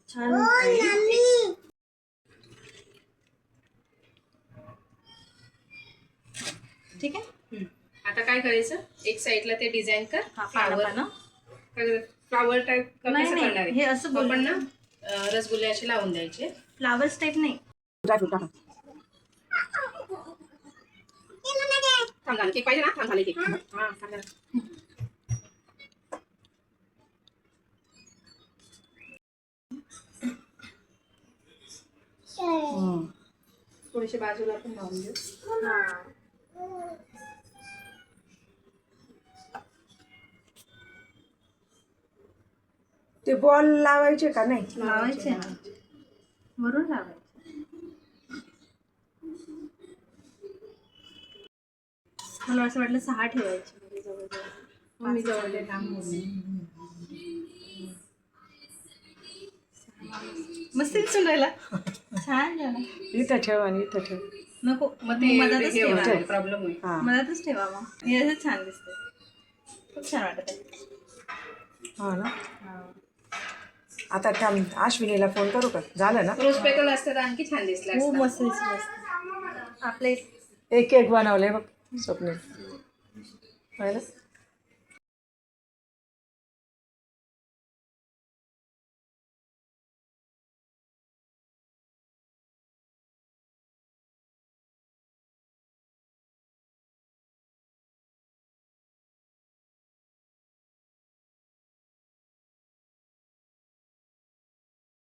छान ठीक आहे. आता काय करायचं, एक साइडला ते डिझाईन कर. फ्लावर टाइप कसं करणार आहे हे असं आपण ना, रसगुल्ले असे लावून द्यायचे. फ्लावर्स टाइप नाही. केक पाहिजे ना, थांब झाले केक. हा थोडेसे बाजूला पण लावून देऊ. ते बॉल लावायचे का नाही? लावायचे ना, वरून लावायचे. मला असं वाटलं 6 ठेवायचे जवळजवळ. मी जवळ काम मस्त दिसून राहिला. छान झाला. इथं ठेव आणि इथं ठेव. नको मग ते मधातच ठेवा. प्रॉब्लेम होईल. हा मधातच ठेवा. मग हे असं छान दिसतंय. खूप छान वाटत आहे. हा ना. आता त्या अश्विनीला फोन करू का? झालं ना? रोज पेटल असतं तर आणखी छान दिसलं खूप असतं. मस्त दिसलं असतं. आपले एक केक बनवले बघ स्वप्नील. पाहिलं?